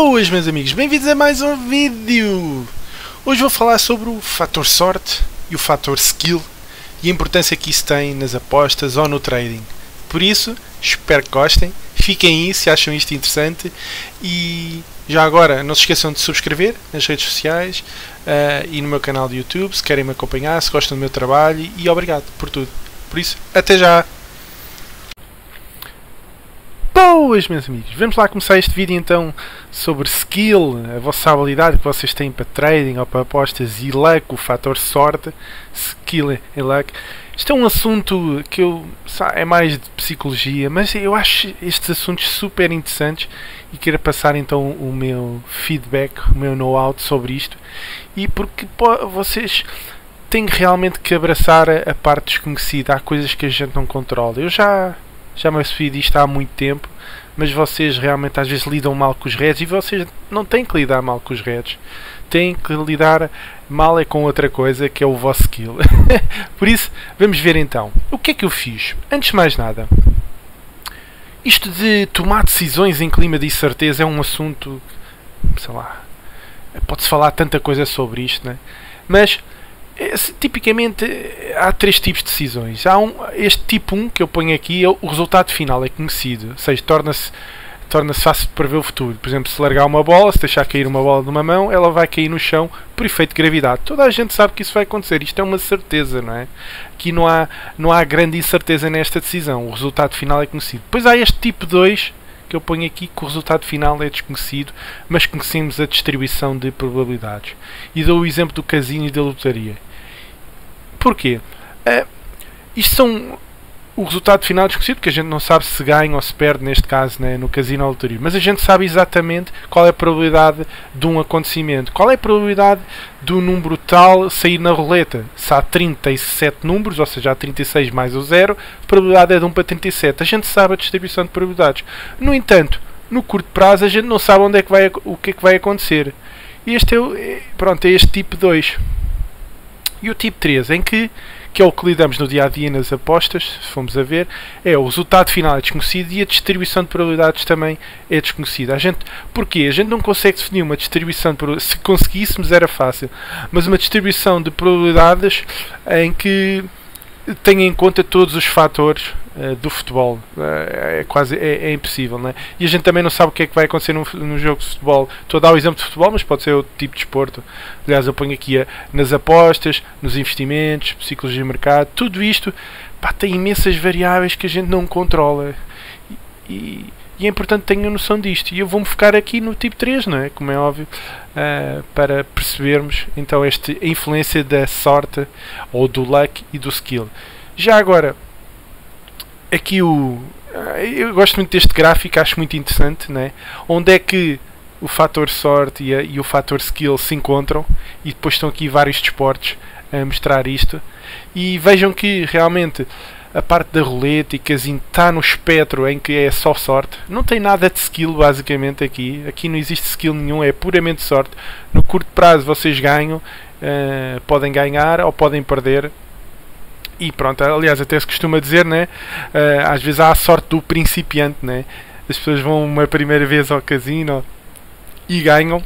Boas, meus amigos, bem-vindos a mais um vídeo. Hoje vou falar sobre o fator sorte e o fator skill e a importância que isso tem nas apostas ou no trading. Por isso, espero que gostem, fiquem aí se acham isto interessante e já agora não se esqueçam de subscrever nas redes sociais e no meu canal de YouTube se querem me acompanhar, se gostam do meu trabalho, e obrigado por tudo. Por isso, até já! Boas, meus amigos, vamos lá começar este vídeo então sobre skill, a vossa habilidade que vocês têm para trading ou para apostas, e luck, o fator sorte, skill e luck. Isto é um assunto que é mais de psicologia, mas eu acho estes assuntos super interessantes e quero passar então o meu feedback, o meu know-how sobre isto, e porque vocês têm realmente que abraçar a parte desconhecida. Há coisas que a gente não controla. Eu já me apercebi disto há muito tempo, mas vocês realmente às vezes lidam mal com os heads, e vocês não têm que lidar mal com os heads, têm que lidar mal com outra coisa, que é o vosso skill. Por isso, vamos ver então o que é que eu fiz. Antes de mais nada, isto de tomar decisões em clima de incerteza é um assunto, sei lá, pode-se falar tanta coisa sobre isto, né? Mas tipicamente há três tipos de decisões. Há este tipo 1 que eu ponho aqui, o resultado final é conhecido, ou seja, torna-se fácil de prever o futuro. Por exemplo, se largar uma bola, se deixar cair uma bola de uma mão, ela vai cair no chão por efeito de gravidade. Toda a gente sabe que isso vai acontecer, isto é uma certeza, não é? Aqui não há grande incerteza nesta decisão, o resultado final é conhecido. Depois há este tipo 2 que eu ponho aqui, que o resultado final é desconhecido, mas conhecemos a distribuição de probabilidades. E dou o exemplo do casino e da lotaria. Porquê? Isto são o resultado final desconhecido, porque a gente não sabe se ganha ou se perde, neste caso, né, no casino ou lotaria. Mas a gente sabe exatamente qual é a probabilidade de um acontecimento. Qual é a probabilidade do número tal sair na roleta? Se há 37 números, ou seja, há 36 mais o 0, a probabilidade é de 1 para 37. A gente sabe a distribuição de probabilidades. No entanto, no curto prazo, a gente não sabe o que é que vai acontecer. E este é este tipo 2. E o tipo 3, que é o que lidamos no dia a dia nas apostas, se formos a ver, é o resultado final é desconhecido e a distribuição de probabilidades também é desconhecida. Porquê? A gente não consegue definir uma distribuição de probabilidades. Se conseguíssemos era fácil, mas uma distribuição de probabilidades em que tenha em conta todos os fatores do futebol é impossível, não é? E a gente também não sabe o que é que vai acontecer no jogo de futebol. Estou a dar o exemplo de futebol, mas pode ser outro tipo de desporto. Aliás, eu ponho aqui nas apostas, nos investimentos, psicologia de mercado, tudo isto tem imensas variáveis que a gente não controla, e é importante que tenham noção disto. E eu vou-me focar aqui no tipo 3, não é? Como é óbvio, para percebermos então a influência da sorte, ou do luck e do skill. Já agora, aqui eu gosto muito deste gráfico, acho muito interessante, né? Onde é que o fator sorte e o fator skill se encontram, e depois estão aqui vários desportos a mostrar isto, e vejam que realmente a parte da roleta e casino está no espectro em que é só sorte, não tem nada de skill basicamente aqui não existe skill nenhum, é puramente sorte. No curto prazo vocês ganham, podem ganhar ou podem perder. E pronto, aliás, até se costuma dizer, né? Às vezes há a sorte do principiante, né? As pessoas vão uma primeira vez ao casino e ganham,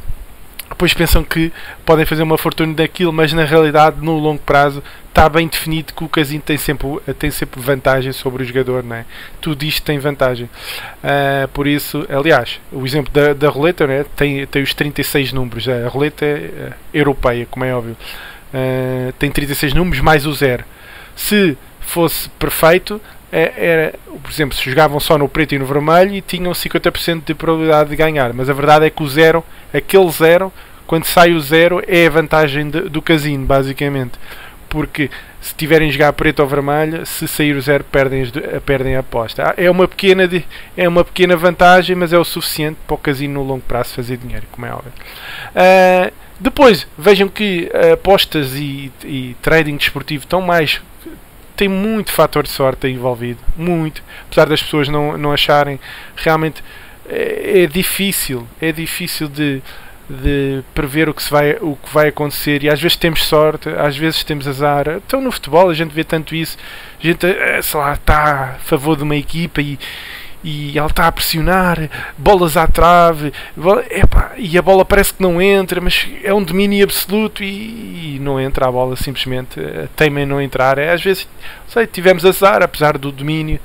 depois pensam que podem fazer uma fortuna daquilo, mas na realidade, no longo prazo, está bem definido que o casino tem sempre vantagem sobre o jogador, né? Tudo isto tem vantagem. Por isso, aliás, o exemplo da roleta, né? tem os 36 números. A roleta é europeia, como é óbvio. Tem 36 números mais o 0. Se fosse perfeito, por exemplo, se jogavam só no preto e no vermelho e tinham 50% de probabilidade de ganhar, mas a verdade é que aquele 0, quando sai o 0, é a vantagem do casino, basicamente, porque se tiverem a jogar preto ou vermelho, se sair o 0, perdem a aposta. É uma pequena vantagem, mas é o suficiente para o casino no longo prazo fazer dinheiro, como é óbvio. Depois, vejam que apostas e trading desportivo tem muito fator de sorte envolvido, muito, apesar das pessoas não acharem. Realmente é difícil de prever o que vai acontecer, e às vezes temos sorte, às vezes temos azar. Então no futebol a gente vê tanto isso, a gente sei lá, está a favor de uma equipa e ela está a pressionar, bolas à trave, e a bola parece que não entra, mas é um domínio absoluto e não entra a bola, simplesmente teima em não entrar. Às vezes, tivemos azar, apesar do domínio,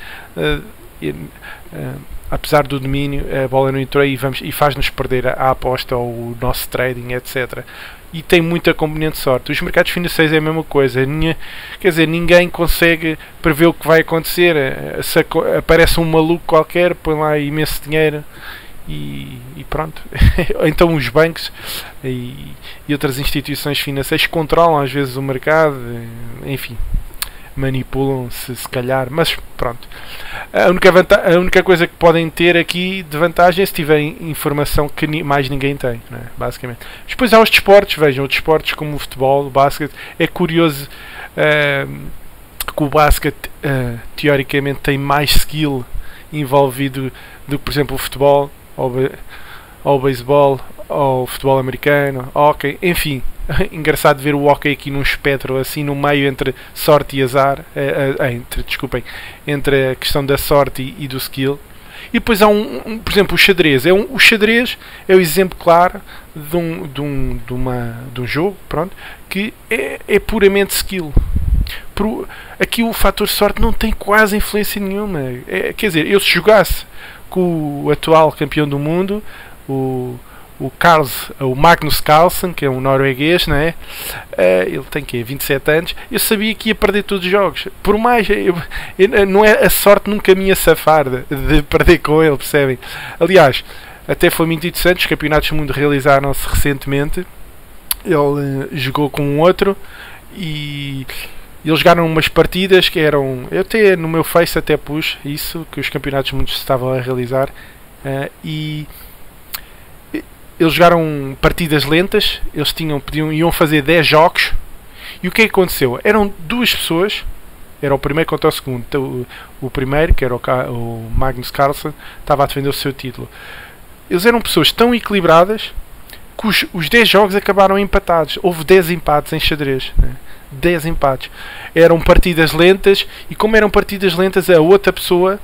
a bola não entrou e faz-nos perder a aposta ou o nosso trading, etc. E tem muita componente de sorte. Os mercados financeiros é a mesma coisa. Quer dizer, ninguém consegue prever o que vai acontecer. Se aparece um maluco qualquer, põe lá imenso dinheiro e pronto. Então os bancos e outras instituições financeiras controlam às vezes o mercado, enfim, manipulam-se se calhar, mas pronto. A única coisa que podem ter aqui de vantagem é se tiverem informação que mais ninguém tem, não é? Basicamente. Depois há os desportos, vejam, os desportos como o futebol, o basquete. É curioso que o basquete teoricamente tem mais skill envolvido do que, por exemplo, o futebol ou o beisebol ou o futebol americano, hockey, enfim. Engraçado ver o hockey aqui num espectro assim no meio entre sorte e azar, entre a questão da sorte e do skill. E depois há por exemplo, o xadrez. O xadrez é o exemplo claro de um jogo, pronto, que é puramente skill. Aqui o fator sorte não tem quase influência nenhuma. Quer dizer, eu se jogasse com o atual campeão do mundo, o Magnus Carlsen, que é um norueguês, não é? Ele tem 27 anos. Eu sabia que ia perder todos os jogos. Por mais, não é, a sorte nunca me ia safar de perder com ele, percebem? Aliás, até foi muito interessante. Os campeonatos do mundo realizaram-se recentemente. Ele jogou com um outro e eles jogaram umas partidas que eram. Eu até no meu Face até pus isso, que os campeonatos do mundo se estavam a realizar, e eles jogaram partidas lentas. Eles iam fazer 10 jogos. E o que é que aconteceu? Eram duas pessoas. Era o primeiro contra o segundo. Então, o primeiro, que era o Magnus Carlsen, estava a defender o seu título. Eles eram pessoas tão equilibradas que os 10 jogos acabaram empatados. Houve 10 empates em xadrez, né? 10 empates. Eram partidas lentas. E como eram partidas lentas, a outra pessoa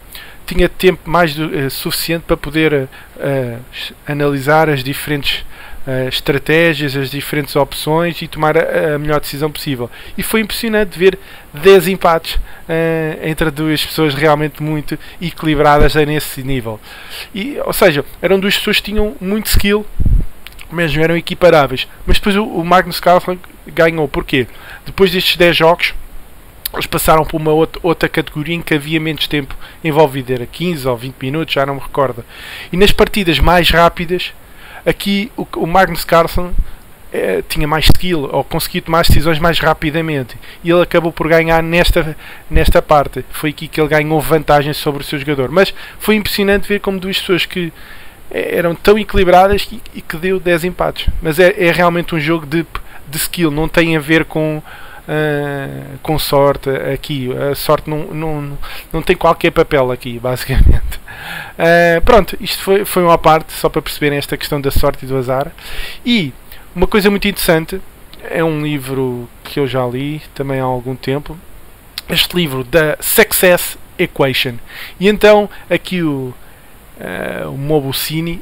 tinha tempo mais suficiente para poder analisar as diferentes estratégias, as diferentes opções e tomar a melhor decisão possível. E foi impressionante ver 10 empates entre duas pessoas realmente muito equilibradas nesse nível. Ou seja, eram duas pessoas que tinham muito skill, mesmo eram equiparáveis. Mas depois o Magnus Carlsen ganhou. Porquê? Depois destes 10 jogos, eles passaram por uma outra categoria em que havia menos tempo envolvido, era 15 ou 20 minutos, já não me recordo. E nas partidas mais rápidas, aqui o Magnus Carlsen tinha mais skill, ou conseguia tomar decisões mais rapidamente. E ele acabou por ganhar nesta parte. Foi aqui que ele ganhou vantagem sobre o seu jogador. Mas foi impressionante ver como duas pessoas que eram tão equilibradas e que deu 10 empates. Mas é realmente um jogo de skill, não tem a ver com sorte aqui. A sorte não tem qualquer papel aqui, basicamente. Pronto, isto foi uma parte só para perceberem esta questão da sorte e do azar. E uma coisa muito interessante, é um livro que eu já li também há algum tempo, este livro da Success Equation. E então aqui o Mobucini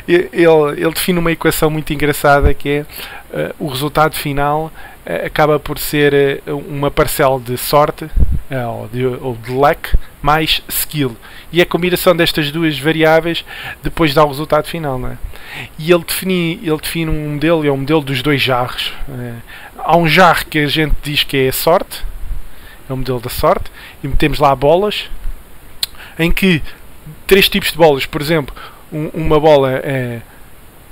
ele define uma equação muito engraçada que é o resultado final acaba por ser uma parcela de sorte ou de luck mais skill, e a combinação destas duas variáveis depois dá o resultado final, não é? E ele define um modelo, é o modelo dos dois jarros. Há um jarro que a gente diz que é a sorte, é o modelo da sorte, e metemos lá bolas em que 3 tipos de bolas, por exemplo, uma bola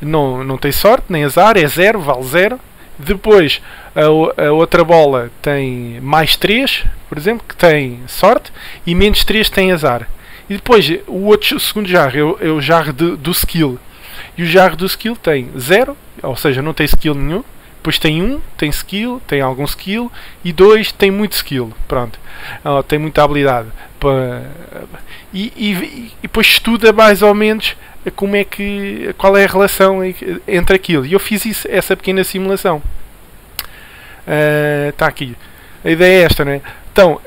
não tem sorte nem azar, é 0, vale 0. Depois a outra bola tem mais 3, por exemplo, que tem sorte, e menos 3 tem azar. E depois o segundo jarro é o jarro do skill. E o jarro do skill tem 0, ou seja, não tem skill nenhum. Depois tem 1, tem skill, tem algum skill, e 2 tem muito skill, pronto, tem muita habilidade. E depois estuda mais ou menos qual é a relação entre aquilo. E eu fiz essa pequena simulação. Está aqui. A ideia é esta, não é? Então,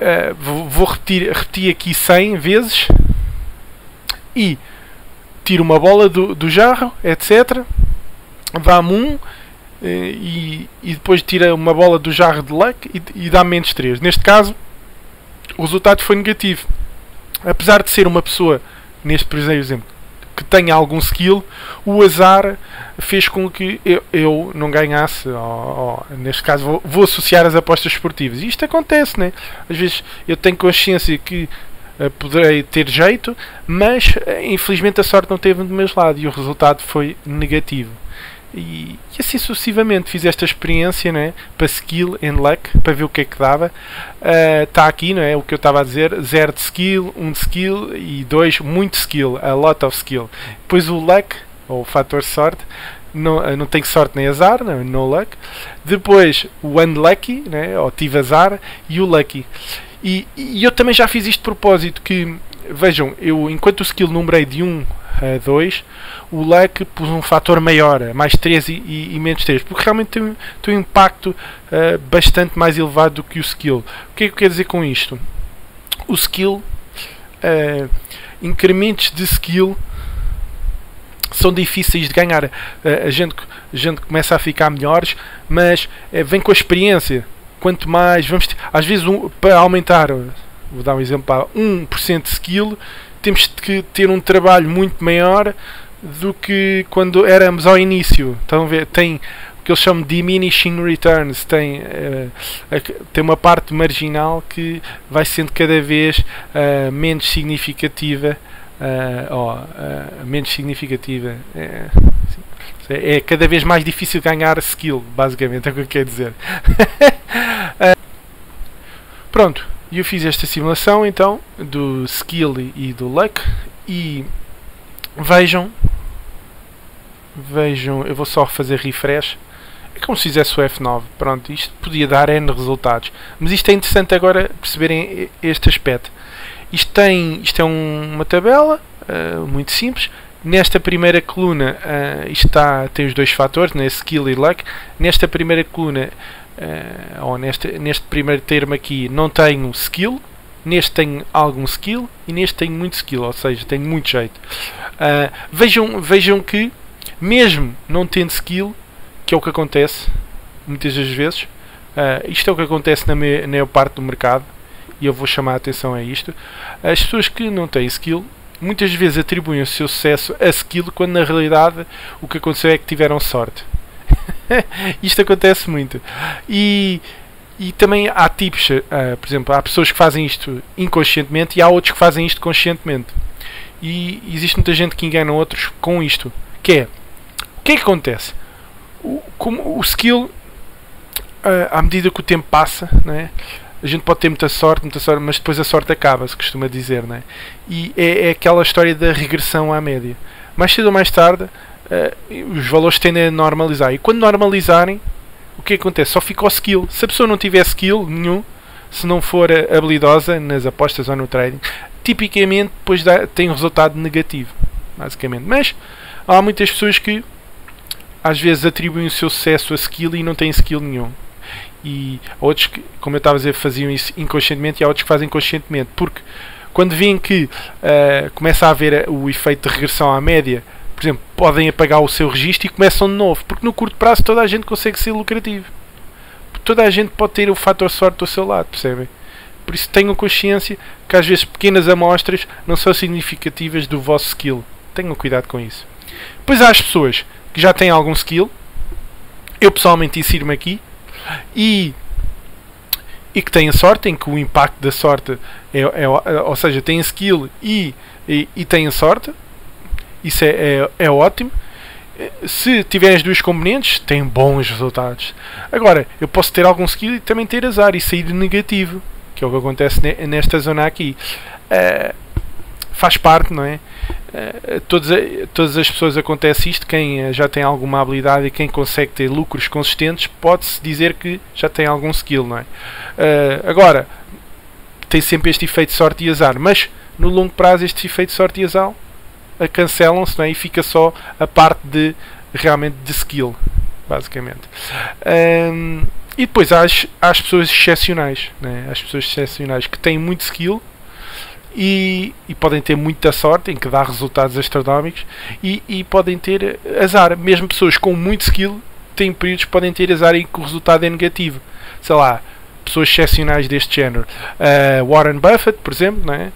vou repetir aqui 100 vezes. e tira uma bola do jarro, etc. Dá-me 1 e depois tira uma bola do jarro de luck e dá menos 3. Neste caso, o resultado foi negativo. Apesar de ser uma pessoa, neste primeiro exemplo, que tenha algum skill, o azar fez com que eu não ganhasse. Neste caso, vou associar as apostas esportivas. E isto acontece, né? Às vezes eu tenho consciência que poderei ter jeito, mas infelizmente a sorte não teve do meu lado e o resultado foi negativo. E assim sucessivamente fiz esta experiência, né, para skill and luck, para ver o que é que dava. Está aqui, não é, o que eu estava a dizer: 0 de skill, 1 de skill e 2 muito skill, a lot of skill. Depois o luck, ou o fator sorte, não tenho sorte nem azar, no luck. Depois o unlucky, né, ou tive azar, e o lucky. E eu também já fiz isto de propósito, que vejam, eu enquanto o skill numerei de 1 a 2, o luck pus um fator maior, mais 3 e menos 3, porque realmente tem um impacto bastante mais elevado do que o skill. O que é que eu quero dizer com isto? O skill, incrementos de skill são difíceis de ganhar. A gente começa a ficar melhores, mas vem com a experiência. Quanto mais vamos ter, às vezes para aumentar, vou dar um exemplo, para 1% de skill, temos que ter um trabalho muito maior do que quando éramos ao início. Estão a ver? Tem o que eles chamam de diminishing returns, tem uma parte marginal que vai sendo cada vez menos significativa. Menos significativa. É cada vez mais difícil ganhar skill, basicamente, é o que eu quero dizer. Pronto, eu fiz esta simulação então do skill e do luck e vejam, eu vou só fazer refresh. É como se fizesse o F9. Pronto, isto podia dar N resultados, mas isto é interessante agora perceberem este aspecto. Isto é uma tabela muito simples. Nesta primeira coluna tem os dois fatores, né, skill e luck. Nesta primeira coluna, ou neste primeiro termo aqui, não tenho skill. Neste tenho algum skill e neste tenho muito skill, ou seja, tenho muito jeito. Vejam que, mesmo não tendo skill, que é o que acontece muitas das vezes, isto é o que acontece na maior parte do mercado, e eu vou chamar a atenção a isto. As pessoas que não têm skill muitas vezes atribuem o seu sucesso a skill, quando na realidade o que aconteceu é que tiveram sorte. Isto acontece muito. E também há tipos, por exemplo, há pessoas que fazem isto inconscientemente e há outros que fazem isto conscientemente. E existe muita gente que engana outros com isto. O que é que acontece? Como o skill, à medida que o tempo passa, né, a gente pode ter muita sorte, mas depois a sorte acaba, se costuma dizer, né? E é aquela história da regressão à média. Mais cedo ou mais tarde, os valores tendem a normalizar. E quando normalizarem, o que acontece? Só fica o skill. Se a pessoa não tiver skill nenhum, se não for habilidosa nas apostas ou no trading, tipicamente depois tem um resultado negativo, basicamente. Mas há muitas pessoas que às vezes atribuem o seu sucesso a skill e não têm skill nenhum. E outros que, como eu estava a dizer, faziam isso inconscientemente, e há outros que fazem conscientemente, porque quando veem que começa a haver o efeito de regressão à média, por exemplo, podem apagar o seu registro e começam de novo, porque no curto prazo toda a gente consegue ser lucrativo, toda a gente pode ter o fator sorte do seu lado, percebem? Por isso tenham consciência que às vezes pequenas amostras não são significativas do vosso skill. Tenham cuidado com isso. Depois há as pessoas que já têm algum skill, eu pessoalmente insiro-me aqui, e que têm sorte, em que o impacto da sorte ou seja, têm skill e têm sorte. Isso é ótimo. Se tiverem as duas componentes, têm bons resultados. Agora, eu posso ter algum skill e também ter azar e sair negativo, que é o que acontece nesta zona aqui. Faz parte, não é? Todas as pessoas acontece isto. Quem já tem alguma habilidade e quem consegue ter lucros consistentes, pode-se dizer que já tem algum skill, não é? Agora, tem sempre este efeito de sorte e azar, mas no longo prazo estes efeitos de sorte e azar cancelam-se, não é? E fica só a parte realmente de skill, basicamente. E depois há as pessoas excepcionais, né? As pessoas excepcionais que têm muito skill e podem ter muita sorte em que dá resultados astronómicos e podem ter azar. Mesmo pessoas com muito skill têm períodos que podem ter azar em que o resultado é negativo. Sei lá, pessoas excepcionais deste género. Warren Buffett, por exemplo, não é?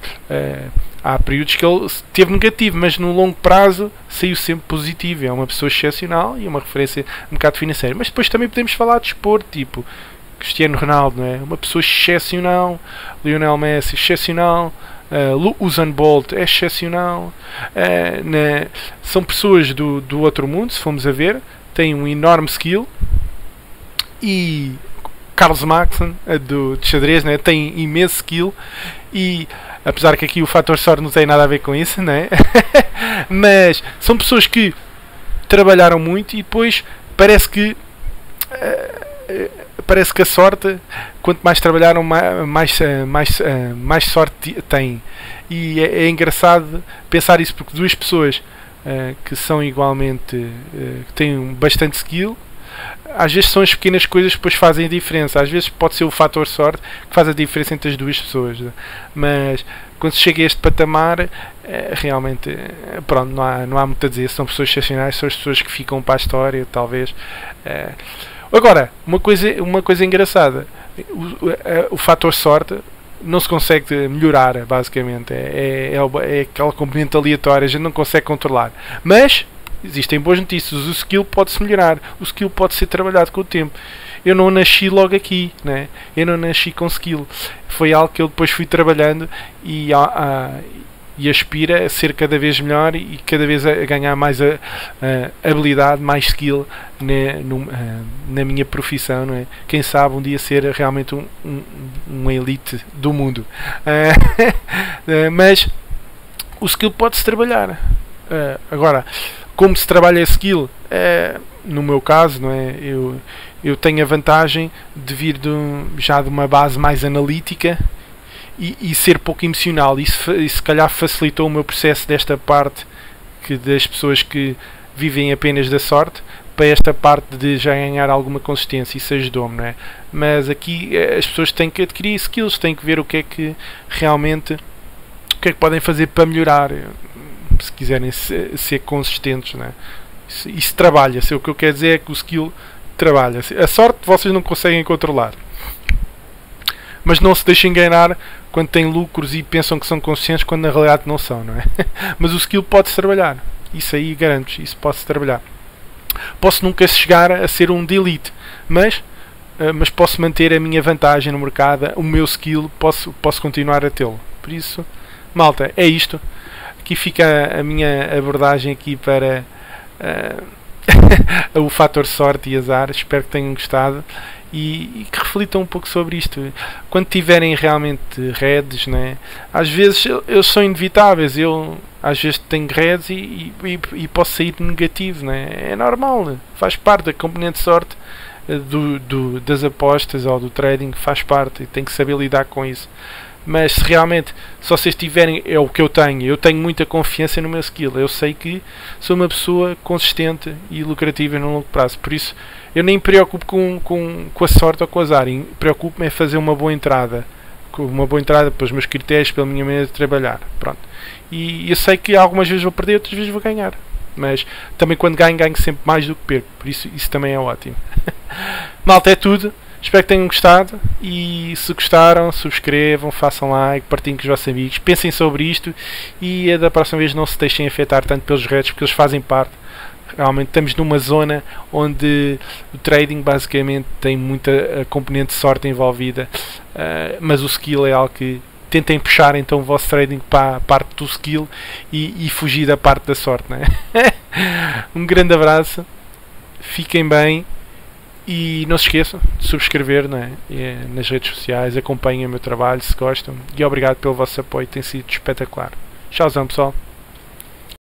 Há períodos que ele teve negativo, mas no longo prazo saiu sempre positivo. É uma pessoa excepcional e uma referência no mercado financeiro. Mas depois também podemos falar de esporte, tipo Cristiano Ronaldo, não é? Uma pessoa excepcional. Lionel Messi, excepcional. Usain Bolt é excepcional. São pessoas do outro mundo, se formos a ver. Têm um enorme skill. E Carlos Maxon, de xadrez, né, tem imenso skill. E apesar que aqui o fator sorte não tem nada a ver com isso, né? Mas são pessoas que trabalharam muito e depois parece que a sorte, quanto mais trabalharam, mais sorte têm. E é engraçado pensar isso, porque duas pessoas que são igualmente que têm bastante skill, às vezes são as pequenas coisas que depois fazem a diferença. Às vezes pode ser o fator sorte que faz a diferença entre as duas pessoas, mas quando se chega a este patamar, realmente pronto, não há muito a dizer. São pessoas excepcionais, são as pessoas que ficam para a história, talvez. Agora, uma coisa engraçada, o fator sorte não se consegue melhorar, basicamente. É aquela componente aleatória, a gente não consegue controlar. Mas existem boas notícias. O skill pode-se melhorar, o skill pode ser trabalhado com o tempo. Eu não nasci logo aqui, né? Eu não nasci com skill. Foi algo que eu depois fui trabalhando e aspira a ser cada vez melhor e cada vez a ganhar mais habilidade, mais skill na minha profissão, não é? Quem sabe um dia ser realmente um elite do mundo. Mas o skill pode-se trabalhar. Agora, como se trabalha a skill? No meu caso, não é? Eu tenho a vantagem de vir já de uma base mais analítica e ser pouco emocional. Isso se calhar facilitou o meu processo desta parte das pessoas que vivem apenas da sorte para esta parte de já ganhar alguma consistência. Isso ajudou-me, não é? Mas aqui as pessoas têm que adquirir skills, têm que ver o que é que realmente podem fazer para melhorar, se quiserem ser consistentes, não é? Isso trabalha. O que eu quero dizer é que o skill trabalha. A sorte vocês não conseguem controlar, mas não se deixem enganar quando têm lucros e pensam que são conscientes quando na realidade não são, não é? Mas o skill pode-se trabalhar. Isso aí garanto, isso pode-se trabalhar. Posso nunca chegar a ser um de elite, mas posso manter a minha vantagem no mercado, o meu skill, posso continuar a tê-lo. Por isso, malta, é isto. Aqui fica a minha abordagem aqui para o fator sorte e azar. Espero que tenham gostado e que reflitam um pouco sobre isto. Quando tiverem realmente redes, né? Às vezes eles são inevitáveis. Eu às vezes tenho redes e posso sair negativo, né? É normal, faz parte da componente de sorte das apostas ou do trading, faz parte e tem que saber lidar com isso. Mas se realmente, se vocês tiverem, é o que eu tenho muita confiança no meu skill. Eu sei que sou uma pessoa consistente e lucrativa no longo prazo. Por isso, eu nem me preocupo com a sorte ou com o azar. Preocupo-me em fazer uma boa entrada. Pelos meus critérios, pela minha maneira de trabalhar. Pronto. E eu sei que algumas vezes vou perder, outras vezes vou ganhar. Mas também quando ganho sempre mais do que perco. Por isso também é ótimo. Malta, é tudo. Espero que tenham gostado e se gostaram, subscrevam, façam like, partilhem com os vossos amigos, pensem sobre isto e da próxima vez não se deixem afetar tanto pelos retos, porque eles fazem parte. Realmente estamos numa zona onde o trading basicamente tem muita componente de sorte envolvida, mas o skill é algo que tentem puxar então o vosso trading para a parte do skill e fugir da parte da sorte, não é? Um grande abraço, fiquem bem. E não se esqueçam de subscrever, não é? Nas redes sociais, acompanhem o meu trabalho se gostam. E obrigado pelo vosso apoio, tem sido espetacular. Tchauzão, pessoal.